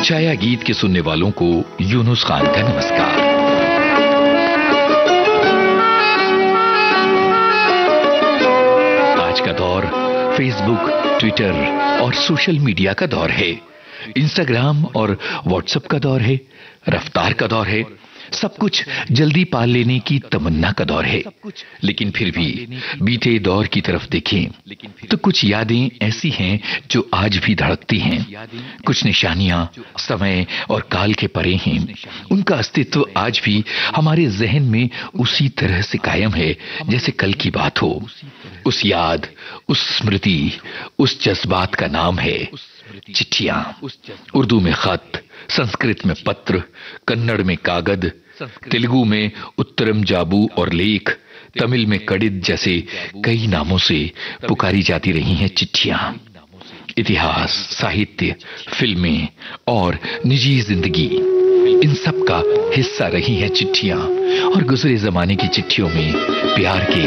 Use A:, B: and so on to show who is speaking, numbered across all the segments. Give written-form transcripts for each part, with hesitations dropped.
A: छाया गीत के सुनने वालों को यूनुस खान का नमस्कार। आज का दौर फेसबुक, ट्विटर और सोशल मीडिया का दौर है। इंस्टाग्राम और व्हाट्सएप का दौर है। रफ्तार का दौर है। सब कुछ जल्दी पा लेने की तमन्ना का दौर है। लेकिन फिर भी बीते दौर की तरफ देखें तो कुछ यादें ऐसी हैं जो आज भी धड़कती हैं। कुछ निशानियां समय और काल के परे हैं। उनका अस्तित्व आज भी हमारे जहन में उसी तरह से कायम है जैसे कल की बात हो। उस याद, उस स्मृति, उस जज्बात का नाम है चिट्ठियां। उर्दू में खत, संस्कृत में पत्र, कन्नड़ में कागद, तेलुगु में उत्तरम जाबू और लेख, तमिल में कड़िद जैसे कई नामों से पुकारी जाती रही हैं चिट्ठियां। इतिहास, साहित्य, फिल्में और निजी जिंदगी, इन सब का हिस्सा रही हैं चिट्ठियां। और गुजरे जमाने की चिट्ठियों में प्यार के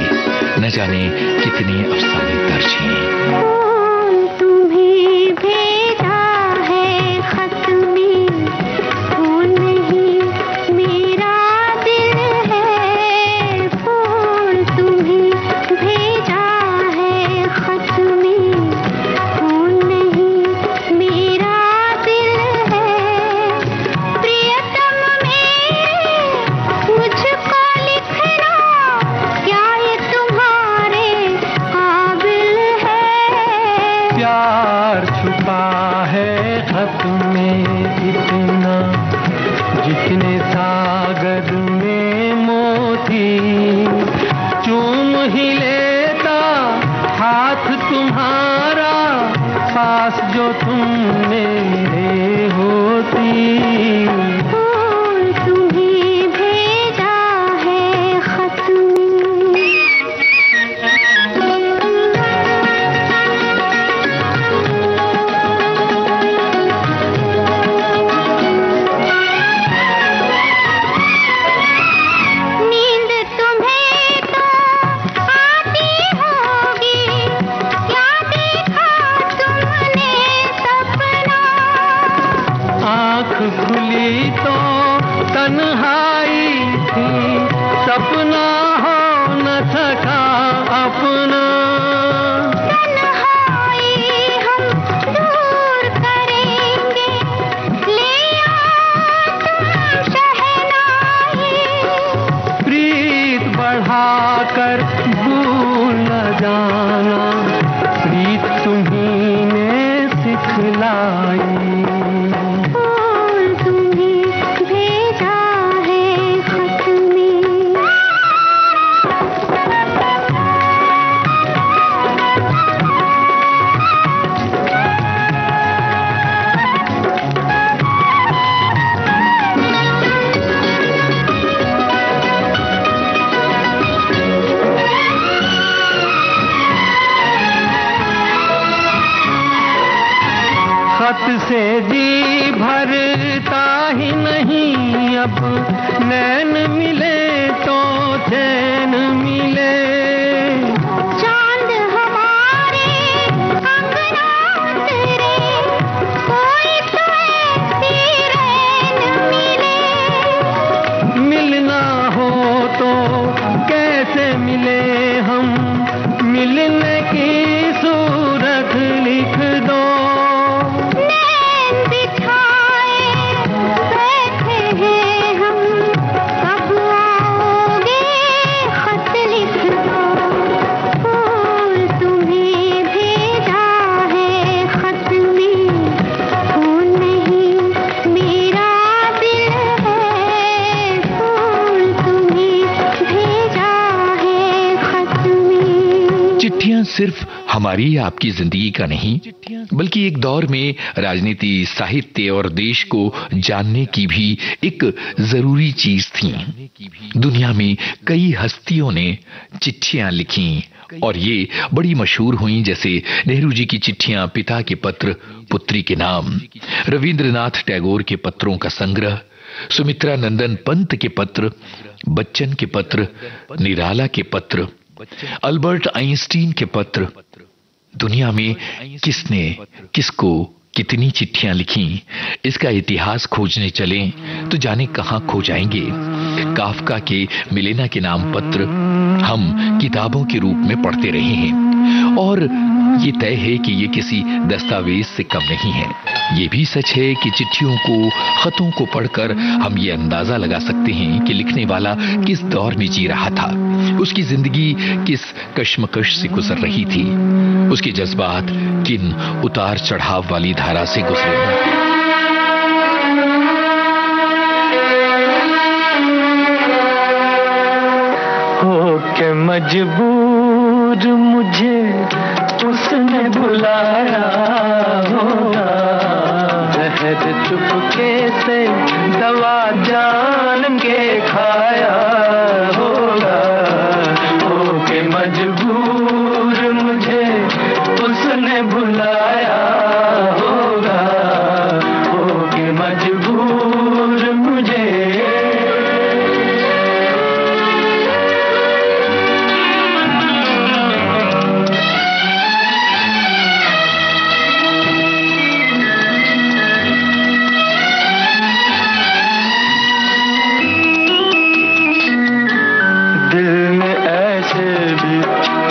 A: न जाने कितने अफसाने दर्ज हैं।
B: जितने सागर में मोती चूम ही लेता हाथ तुम्हारा, पास जो तुम मेरे होती। खुली तो तन्हाई थी, सपना हो न सका अपना। तन्हाई हम दूर करेंगे, ले आओ तुम शहनाई। प्रीत बढ़ाकर भूल न जाना, प्रीत तुम्हीं ने सिखलाई। खत से जी भरता ही नहीं, अब नैन मिले तो चैन मिले। चांद हमारे अंगना उतरे, कोई तो ऐसी रैन मिले। मिलना हो तो कैसे मिले हम, मिलने की सूरत लिख दो।
A: चिट्ठियां सिर्फ हमारी या आपकी जिंदगी का नहीं, बल्कि एक दौर में राजनीति, साहित्य और देश को जानने की भी एक जरूरी चीज थी। दुनिया में कई हस्तियों ने चिट्ठियां लिखी और ये बड़ी मशहूर हुई, जैसे नेहरू जी की चिट्ठियां, पिता के पत्र पुत्री के नाम, रविंद्रनाथ टैगोर के पत्रों का संग्रह, सुमित्रा नंदन पंत के पत्र, बच्चन के पत्र, निराला के पत्र, अल्बर्ट आइंस्टीन के पत्र। दुनिया में किसने किसको कितनी चिट्ठियां लिखी, इसका इतिहास खोजने चलें तो जाने कहां खो जाएंगे। काफका के मिलेना के नाम पत्र हम किताबों के रूप में पढ़ते रहे हैं और ये तय है कि ये किसी दस्तावेज से कम नहीं है। ये भी सच है कि चिट्ठियों को, खतों को पढ़कर हम ये अंदाजा लगा सकते हैं कि लिखने वाला किस दौर में जी रहा था, उसकी जिंदगी किस कश्मकश से गुजर रही थी, उसके जज्बात किन उतार चढ़ाव वाली धारा से गुजरे होंगे।
B: होके मजबूर मुझे उसने बुलाया होगा, जहर चुपके से दवा जान के खाया होगा। होके मजबूर मुझे उसने बुलाया होगा, होके मजबूर मुझे।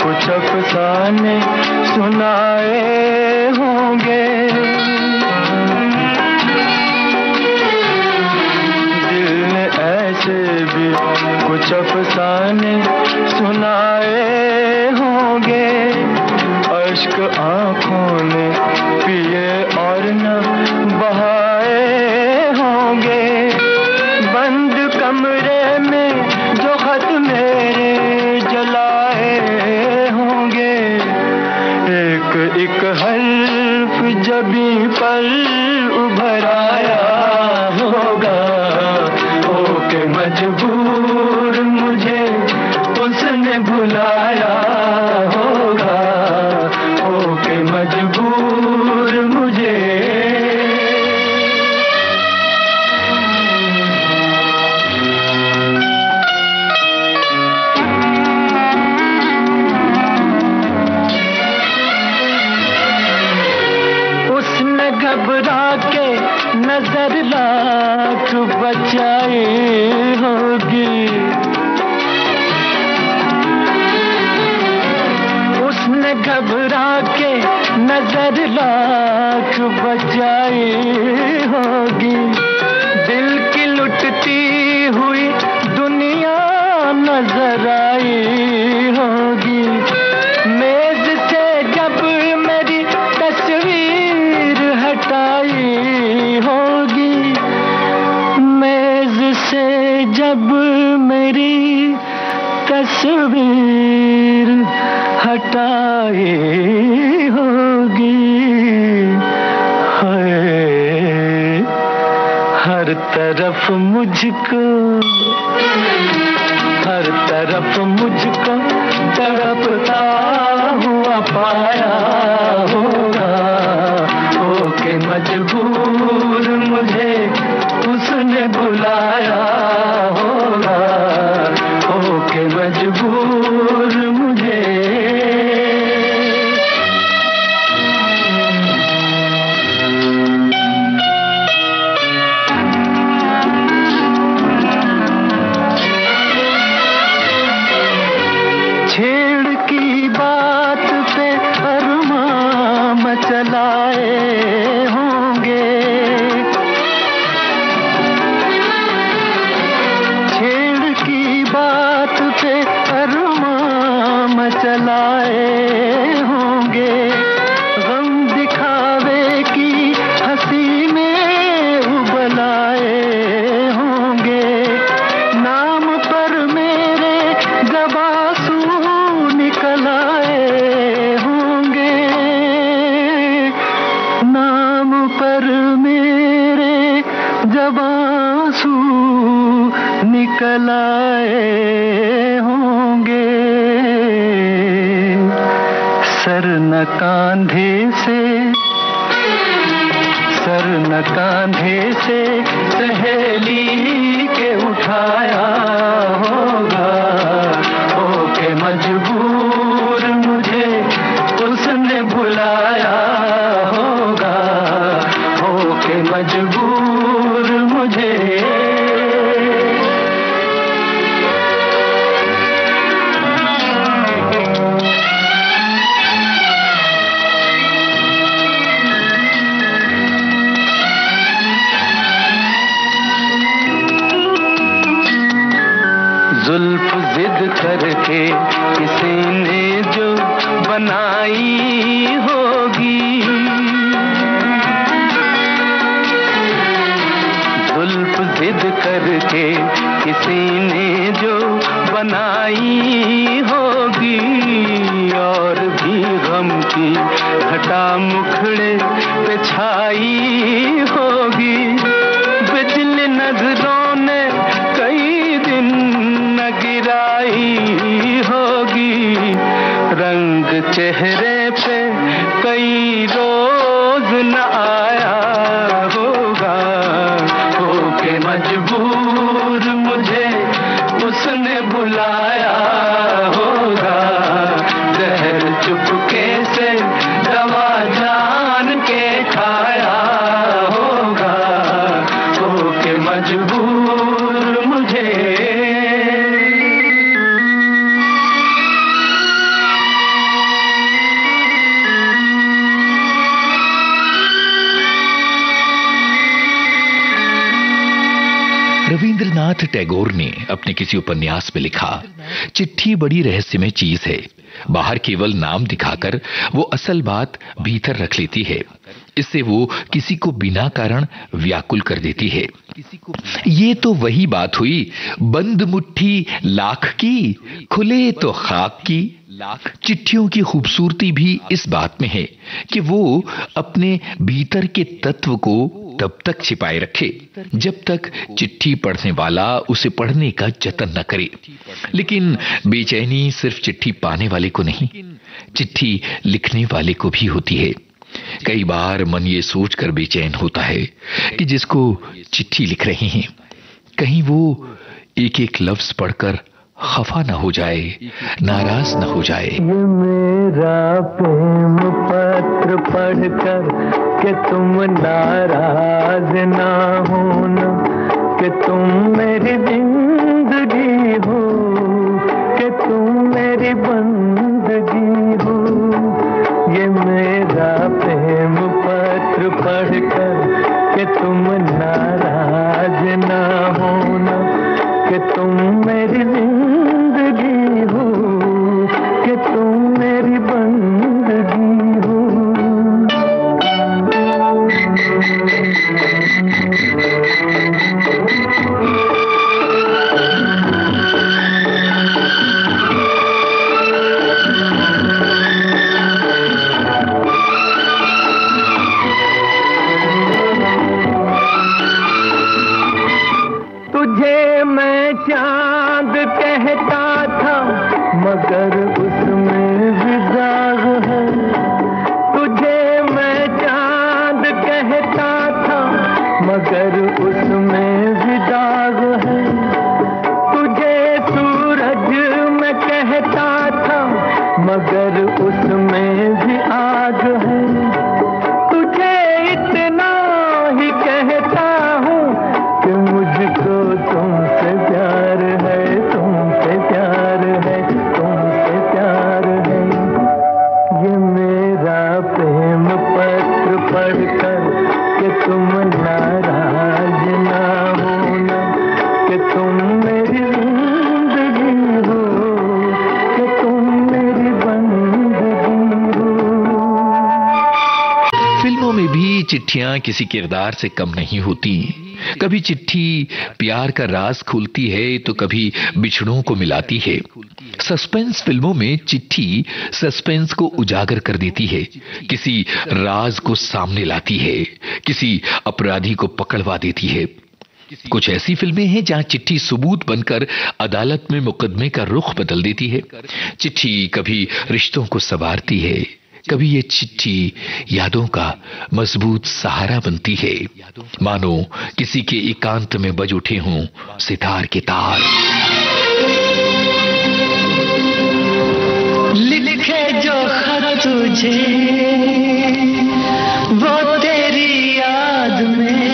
B: कुछ अफसाने सुनाए होंगे, दिल ने ऐसे भी कुछ अफसाने सुनाए होंगे। अश्क आंखों ने पिए और न बहाए होंगे। बंद कमरे में जो खत मेरे जलाए होंगे, एक हर्फ जबी पर उभर आया होगा। होके मजबूर मुझे उसने बुलाया होगा, होके मजबूर मुझे। घबरा के नजर लाख बचाई होगी, उसने घबरा के नजर लाख बचाई होगी। दिल की लुटती हुई दुनिया नजर आई होगी। मेज से जब मेरी तस्वीर हटाई होगी, मेज से जब मेरी तस्वीर हटाई होगी। हर तरफ मुझको, हर तरफ मुझको तड़पता हुआ पाया होगा। होके मजबूर मुझे उसने बुलाया होगा, होके मजबूर मुझे। छेड़ की बात पे अरमां मचलाए होंगे, छेड़ की बात पे अरमां मचलाए होंगे। गम दिखावे की हंसी में उबलाए होंगे। नाम पर मेरे जब आंसू निकल आए होंगे, नाम पर मेरे जब आंसू निकल आए होंगे। सर न कांधे से, सर न कांधे से सहेली के उठाया होगा। होके मजबूर मुझे उसने बुलाया होगा, मुझे। जुल्फ जिद करके किसी ने जो बनाई होगी, जुल्फ जिद करके किसी ने जो बनाई होगी, और भी गम की घटा मुखड़े पे छाई होगी। बिजली नजरों ने कई दिन न गिराई होगी, रंग चेहरे पे कई रोज न आया होगा। होके मजबूर मुझे उसने बुलाया होगा, जहर चुपके से दवा जान के खाया होगा। होके मजबूर मुझे।
A: रविंद्रनाथ टैगोर ने अपने किसी उपन्यास में लिखा, चिट्ठी बड़ी रहस्यमय चीज है। बाहर केवल नाम दिखाकर वो असल बात भीतर रख लेती है। इससे वो किसी को बिना कारण व्याकुल कर देती है। ये तो वही बात हुई, बंद मुट्ठी लाख की, खुले तो खाक की। चिट्ठियों की खूबसूरती भी इस बात में है कि वो अपने भीतर के तत्व को तब तक छिपाए रखे जब तक चिट्ठी पढ़ने वाला उसे पढ़ने का जतन न करे। लेकिन बेचैनी सिर्फ चिट्ठी पाने वाले को नहीं, चिट्ठी लिखने वाले को भी होती है। कई बार मन ये सोचकर बेचैन होता है कि जिसको चिट्ठी लिख रहे हैं, कहीं वो एक एक लफ्ज पढ़कर खफा न हो जाए, नाराज न हो जाए।
B: ये मेरा प्रेम पत्र पढ़कर कि तुम नाराज ना होना, कि तुम मेरी जिंदगी हो, कि तुम मेरी बंदगी हो। ये मेरा प्रेम पत्र पढ़कर कि तुम नाराज ना होना, कि तुम मेरी जिंदगी हो, कि तुम मेरी बंदगी हो। तुझे मैं चांद कहता था मगर उसमें भी दाग है। तुझे मैं चांद कहता था मगर उसमें भी दाग है। तुझे सूरज मैं कहता था मगर उसमें भी आग है। तुझे इतना ही कहता हूँ कि मुझको तुमसे प्यार है, तुमसे प्यार है, तुमसे प्यार है। ये मेरा प्रेम पत्र पढ़कर कि तुम नाराज ना होना, कि तुम मेरी जिंदगी हो, कि तुम मेरी बंदगी हो।
A: फिल्मों में भी चिट्ठियां किसी किरदार से कम नहीं होती। कभी चिट्ठी प्यार का राज खोलती है तो कभी बिछड़ों को मिलाती है। सस्पेंस फिल्मों में चिट्ठी सस्पेंस को उजागर कर देती है, किसी राज को सामने लाती है, किसी अपराधी को पकड़वा देती है। कुछ ऐसी फिल्में हैं जहां चिट्ठी सबूत बनकर अदालत में मुकदमे का रुख बदल देती है। चिट्ठी कभी रिश्तों को संवारती है, कभी ये चिट्ठी यादों का मजबूत सहारा बनती है, मानो किसी के एकांत में बज उठे हों सितार के तार।
B: लिखे जो खत तुझे वो तेरी याद में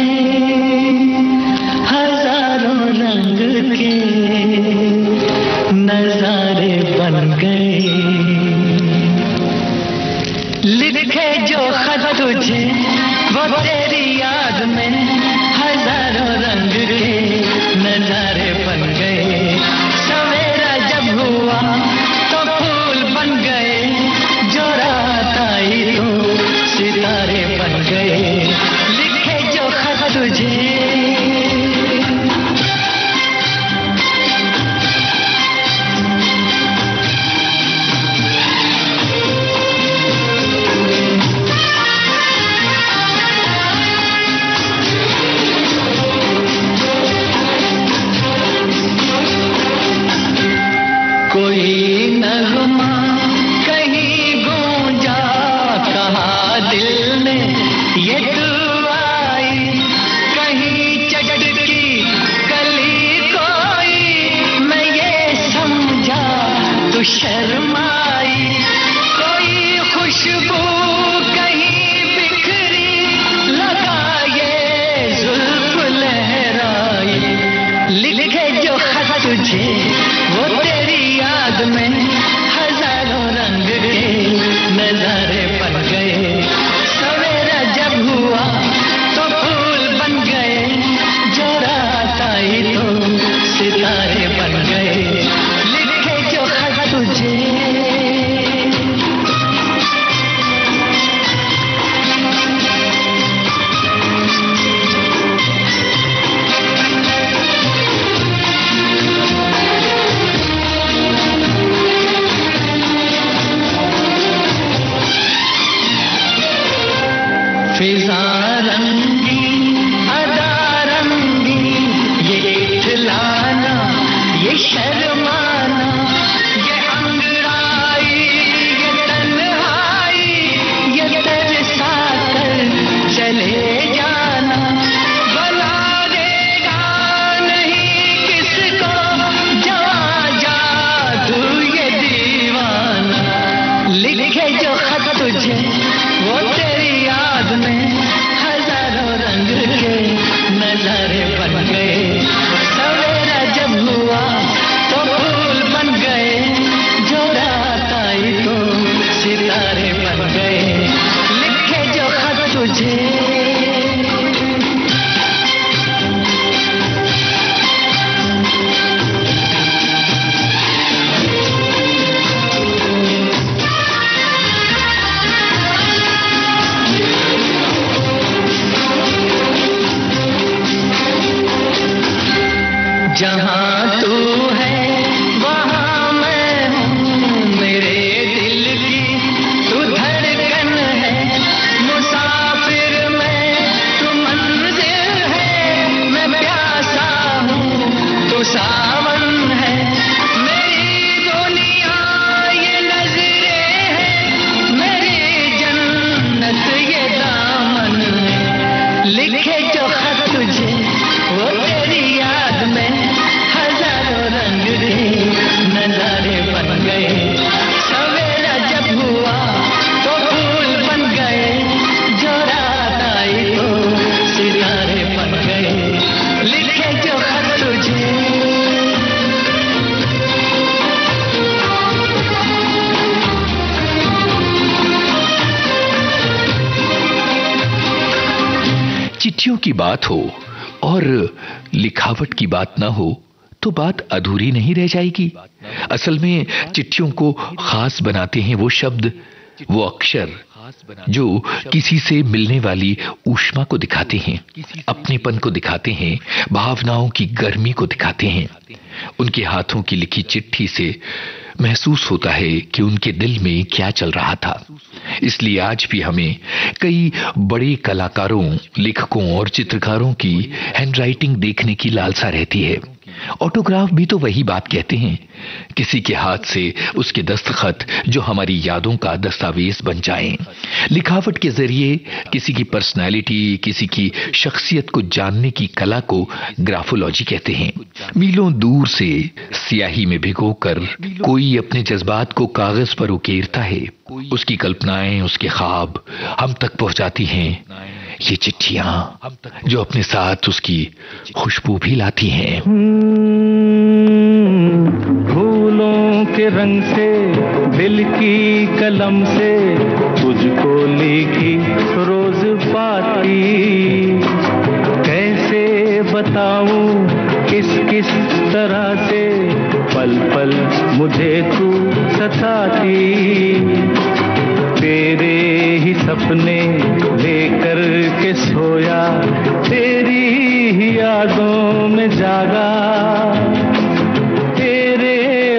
B: जहाँ तू है वहाँ मैं हूँ, मेरे दिल की तू धड़कन है, मुसाफिर मैं तू मंजिल है, मैं प्यासा हूँ तू सावन है, मेरी दुनिया ये नजरें हैं, मेरी जन्नत ये दामन है, लिखे जो खत तुझे वो तेरी याद में हजारों रंग के नजारे बन गए, सवेरा जब हुआ तो फूल बन गए, जो रात आई तो सितारे बन गए, लिखे जो खत तुझे।
A: चिट्ठियों की बात हो और लिखावट की बात ना हो तो बात अधूरी नहीं रह जाएगी। असल में चिट्ठियों को खास बनाते हैं वो शब्द, वो अक्षर जो किसी से मिलने वाली ऊष्मा को दिखाते हैं, अपनेपन को दिखाते हैं, भावनाओं की गर्मी को दिखाते हैं। उनके हाथों की लिखी चिट्ठी से महसूस होता है कि उनके दिल में क्या चल रहा था। इसलिए आज भी हमें कई बड़े कलाकारों, लेखकों और चित्रकारों की हैंडराइटिंग देखने की लालसा रहती है। ऑटोग्राफ भी तो वही बात कहते हैं, किसी के हाथ से उसके दस्तखत जो हमारी यादों का दस्तावेज बन जाएं। लिखावट के जरिए किसी की पर्सनालिटी, किसी की शख्सियत को जानने की कला को ग्राफोलॉजी कहते हैं। मीलों दूर से स्याही में भिगोकर कोई अपने जज्बात को कागज पर उकेरता है, उसकी कल्पनाएं, उसके ख्वाब हम तक पहुंचाती हैं ये चिट्ठियां, जो अपने साथ उसकी खुशबू भी लाती हैं।
B: फूलों के रंग से, दिल की कलम से तुझको लिखी रोज पाती, कैसे बताऊं किस किस तरह से पल पल मुझे तू सताती, तेरे ही सपने लेकर के सोया, तेरी ही यादों में जागा, तेरे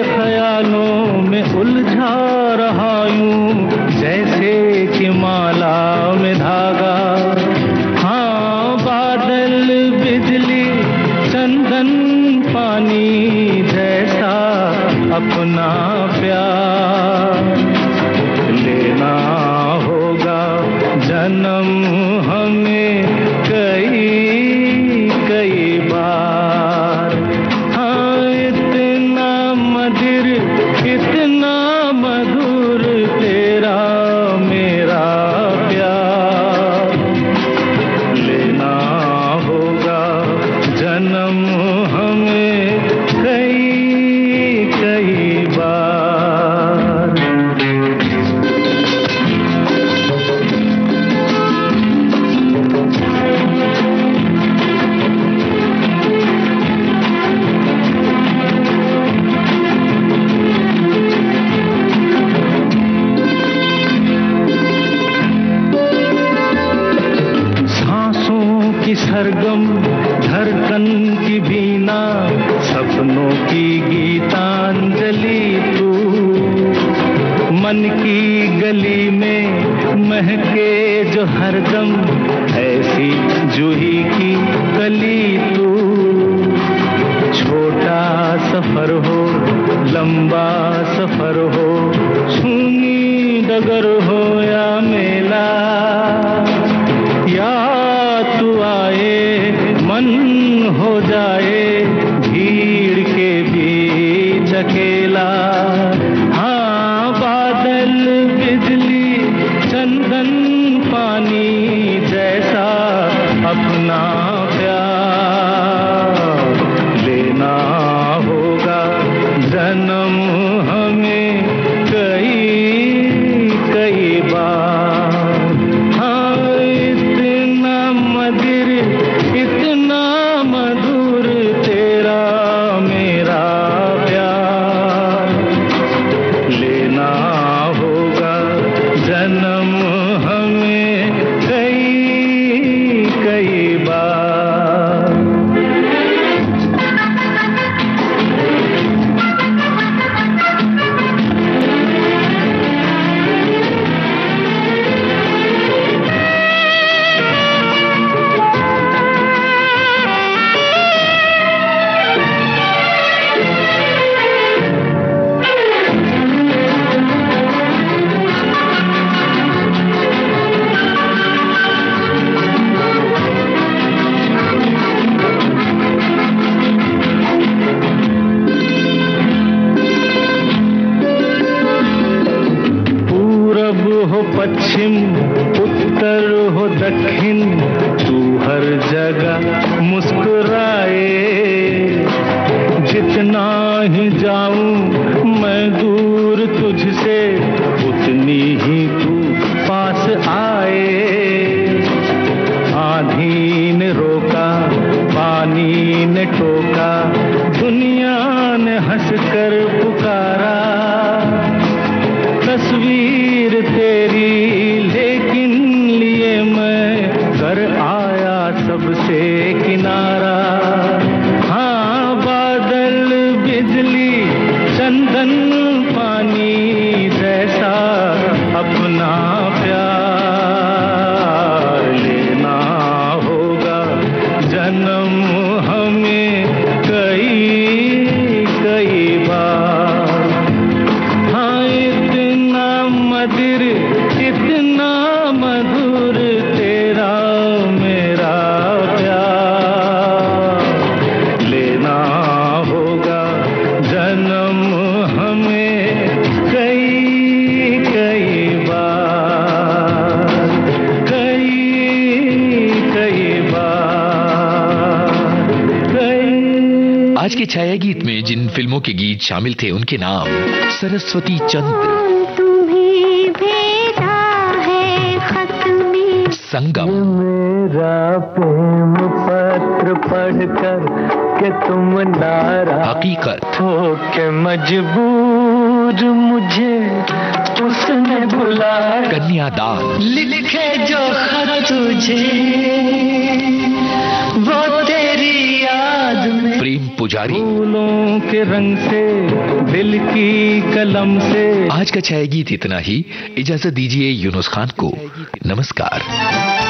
B: ख्यालों में उलझा रहा यूं जैसे कि माला में धागा। हाँ, बादल, बिजली, चंदन, पानी जैसा अपना प्यार लेना होगा जन्म हमें कई कई बार। हाँ, इतना मधुर, इतना मधुर तेरा मेरा प्यार लेना होगा जन्म हमें कई कई बार। सरगम धड़कन की बीना, सपनों की गीतांजलि तू, मन की गली में महके जो हरदम ऐसी जूही की कली तू। छोटा सफर हो, लंबा सफर हो, सूनी डगर हो या मेला, या तू आए मन हो जाए भीड़ के बीच अकेला। हाँ, बादल, बिजली, चंदन, पानी जैसा अपना प्यार लेना होगा जन्म हमें कई कई बार। इतना मधुर तेरा मेरा प्यार लेना होगा जन्म हमें कई कई बार। मुस्कुराए। जितना ही जाऊं मैं दूर तुझसे, उतनी ही तू पास आए। आंधी ने रोका, पानी ने टोका, दुनिया ने हंसकर पुकारा। तस्वीर तेरी लेकिन लिए मैं घर आया सबसे किनारा। हाँ, बादल बिजली चंदन पानी जैसा अपना प्यार लेना होगा जन्म हमें कई कई बार। हाँ, इतना मधुर इतना मधुर तेरा मेरा प्यार लेना होगा जन्म हमें कई कई बार, कई कई बार, कई।
A: आज के छाया गीत में जिन फिल्मों के गीत शामिल थे उनके नाम सरस्वती चंद्र,
C: तुम्हें भेजा है खत में,
A: संगम,
B: मेरा प्रेम पत्र पढ़कर के तुम नाराज
A: हकीकत,
B: हो के मजबूर मुझे उसने बुलाया।
A: कन्यादान,
B: लिखे जो खत तुझे वो तेरी याद में,
A: प्रेम पुजारी।
B: फूलों के रंग से दिल की कलम से।
A: आज का छाया गीत इतना ही। इजाजत दीजिए यूनुस खान को। नमस्कार।